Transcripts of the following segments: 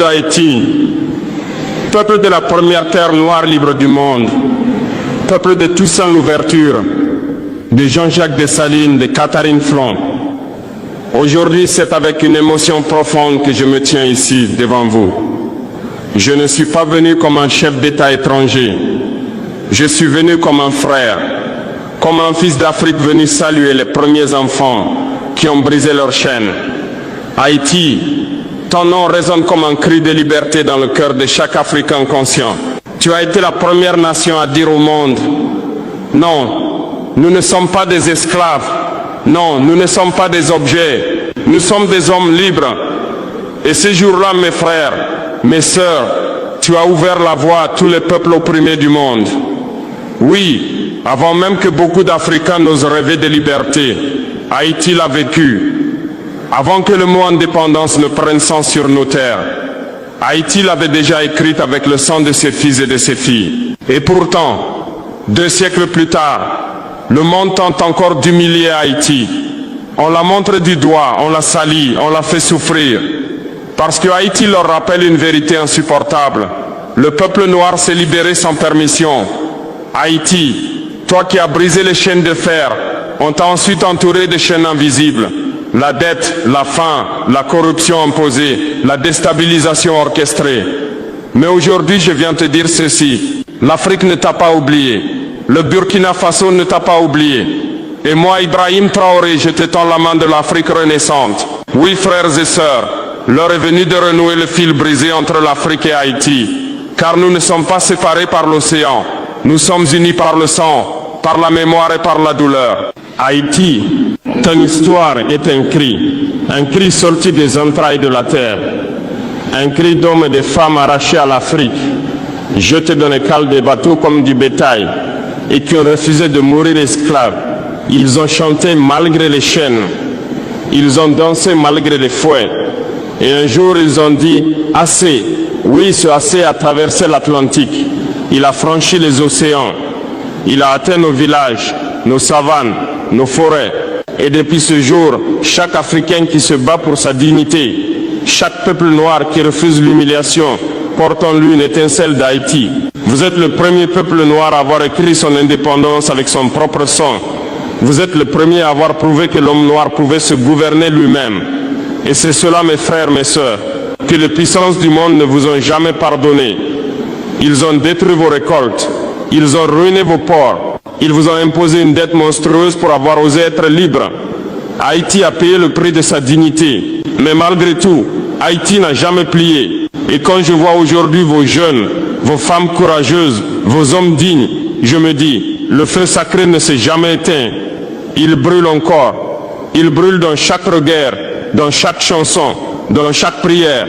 Haïti, peuple de la première terre noire libre du monde, peuple de Toussaint Louverture, de Jean-Jacques Dessalines, de Catherine Flon. Aujourd'hui, c'est avec une émotion profonde que je me tiens ici devant vous. Je ne suis pas venu comme un chef d'État étranger. Je suis venu comme un frère, comme un fils d'Afrique venu saluer les premiers enfants qui ont brisé leurs chaînes. Haïti, ton nom résonne comme un cri de liberté dans le cœur de chaque Africain conscient. Tu as été la première nation à dire au monde, non, nous ne sommes pas des esclaves, non, nous ne sommes pas des objets, nous sommes des hommes libres. Et ce jour-là, mes frères, mes sœurs, tu as ouvert la voie à tous les peuples opprimés du monde. Oui, avant même que beaucoup d'Africains n'osent rêver de liberté, Haïti l'a vécu. Avant que le mot indépendance ne prenne sens sur nos terres, Haïti l'avait déjà écrite avec le sang de ses fils et de ses filles. Et pourtant, 2 siècles plus tard, le monde tente encore d'humilier Haïti. On la montre du doigt, on la salit, on la fait souffrir. Parce que Haïti leur rappelle une vérité insupportable. Le peuple noir s'est libéré sans permission. Haïti, toi qui as brisé les chaînes de fer, on t'a ensuite entouré de chaînes invisibles. La dette, la faim, la corruption imposée, la déstabilisation orchestrée. Mais aujourd'hui, je viens te dire ceci. L'Afrique ne t'a pas oublié. Le Burkina Faso ne t'a pas oublié. Et moi, Ibrahim Traoré, je te tends la main de l'Afrique renaissante. Oui, frères et sœurs, l'heure est venue de renouer le fil brisé entre l'Afrique et Haïti. Car nous ne sommes pas séparés par l'océan. Nous sommes unis par le sang, par la mémoire et par la douleur. Haïti, ton histoire est un cri sorti des entrailles de la terre, un cri d'hommes et de femmes arrachés à l'Afrique, jetés dans les cales des bateaux comme du bétail, et qui ont refusé de mourir esclaves. Ils ont chanté malgré les chaînes, ils ont dansé malgré les fouets, et un jour ils ont dit « assez ». Oui, ce assez a traversé l'Atlantique, il a franchi les océans, il a atteint nos villages, nos savanes, nos forêts. Et depuis ce jour, chaque Africain qui se bat pour sa dignité, chaque peuple noir qui refuse l'humiliation, porte en lui une étincelle d'Haïti. Vous êtes le premier peuple noir à avoir écrit son indépendance avec son propre sang. Vous êtes le premier à avoir prouvé que l'homme noir pouvait se gouverner lui-même. Et c'est cela, mes frères, mes sœurs, que les puissances du monde ne vous ont jamais pardonné. Ils ont détruit vos récoltes, ils ont ruiné vos ports, ils vous ont imposé une dette monstrueuse pour avoir osé être libre. Haïti a payé le prix de sa dignité, mais malgré tout, Haïti n'a jamais plié. Et quand je vois aujourd'hui vos jeunes, vos femmes courageuses, vos hommes dignes, je me dis, le feu sacré ne s'est jamais éteint. Il brûle encore. Il brûle dans chaque regard, dans chaque chanson, dans chaque prière.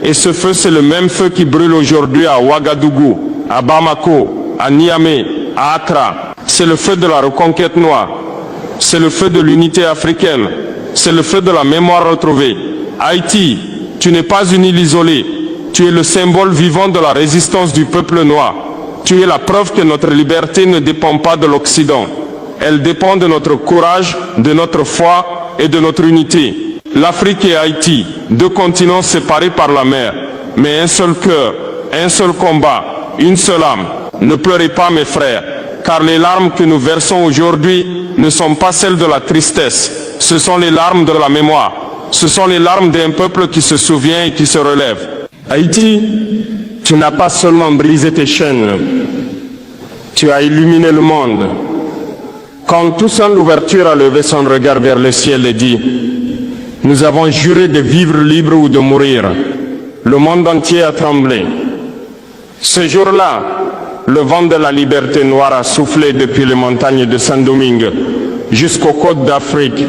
Et ce feu, c'est le même feu qui brûle aujourd'hui à Ouagadougou, à Bamako, à Niamey, à Accra. C'est le feu de la reconquête noire. C'est le feu de l'unité africaine. C'est le feu de la mémoire retrouvée. Haïti, tu n'es pas une île isolée. Tu es le symbole vivant de la résistance du peuple noir. Tu es la preuve que notre liberté ne dépend pas de l'Occident. Elle dépend de notre courage, de notre foi et de notre unité. L'Afrique et Haïti, 2 continents séparés par la mer, mais un seul cœur, un seul combat, une seule âme. Ne pleurez pas, mes frères, car les larmes que nous versons aujourd'hui ne sont pas celles de la tristesse. Ce sont les larmes de la mémoire. Ce sont les larmes d'un peuple qui se souvient et qui se relève. Haïti, tu n'as pas seulement brisé tes chaînes, tu as illuminé le monde. Quand Toussaint Louverture a levé son regard vers le ciel et dit « Nous avons juré de vivre libre ou de mourir », le monde entier a tremblé. Ce jour-là, le vent de la liberté noire a soufflé depuis les montagnes de Saint-Domingue jusqu'aux côtes d'Afrique,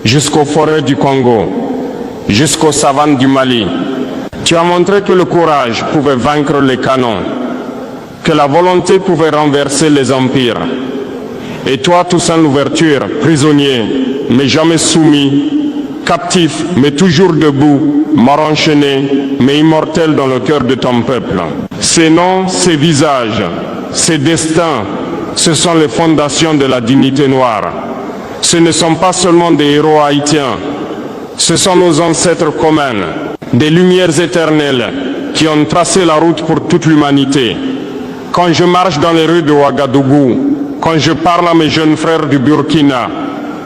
jusqu'aux forêts du Congo, jusqu'aux savanes du Mali. Tu as montré que le courage pouvait vaincre les canons, que la volonté pouvait renverser les empires. Et toi, Toussaint Louverture, prisonnier, mais jamais soumis, captif, mais toujours debout, mort enchaîné, mais immortel dans le cœur de ton peuple. Ces noms, ces visages, ces destins, ce sont les fondations de la dignité noire. Ce ne sont pas seulement des héros haïtiens, ce sont nos ancêtres communs, des lumières éternelles, qui ont tracé la route pour toute l'humanité. Quand je marche dans les rues de Ouagadougou, quand je parle à mes jeunes frères du Burkina,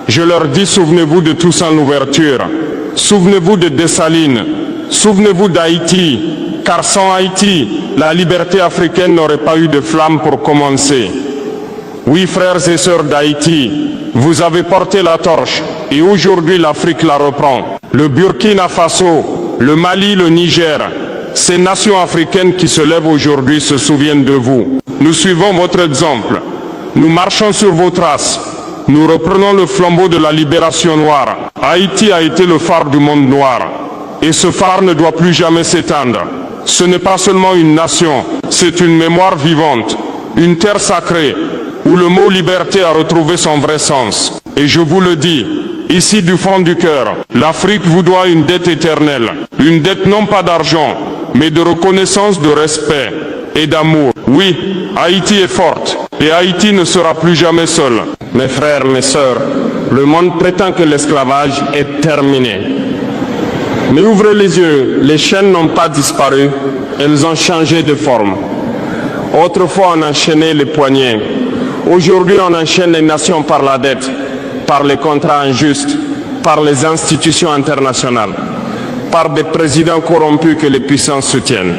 je leur dis souvenez-vous de Toussaint Louverture, souvenez-vous de Dessalines, souvenez-vous d'Haïti, car sans Haïti, la liberté africaine n'aurait pas eu de flamme pour commencer. Oui, frères et sœurs d'Haïti, vous avez porté la torche et aujourd'hui l'Afrique la reprend. Le Burkina Faso, le Mali, le Niger, ces nations africaines qui se lèvent aujourd'hui se souviennent de vous. Nous suivons votre exemple. Nous marchons sur vos traces. Nous reprenons le flambeau de la libération noire. Haïti a été le phare du monde noir. Et ce phare ne doit plus jamais s'éteindre. Ce n'est pas seulement une nation, c'est une mémoire vivante, une terre sacrée, où le mot liberté a retrouvé son vrai sens. Et je vous le dis, ici du fond du cœur, l'Afrique vous doit une dette éternelle. Une dette non pas d'argent, mais de reconnaissance, de respect et d'amour. Oui, Haïti est forte, et Haïti ne sera plus jamais seule. Mes frères, mes sœurs, le monde prétend que l'esclavage est terminé. Mais ouvrez les yeux, les chaînes n'ont pas disparu, elles ont changé de forme. Autrefois on enchaînait les poignets. Aujourd'hui, on enchaîne les nations par la dette, par les contrats injustes, par les institutions internationales, par des présidents corrompus que les puissances soutiennent.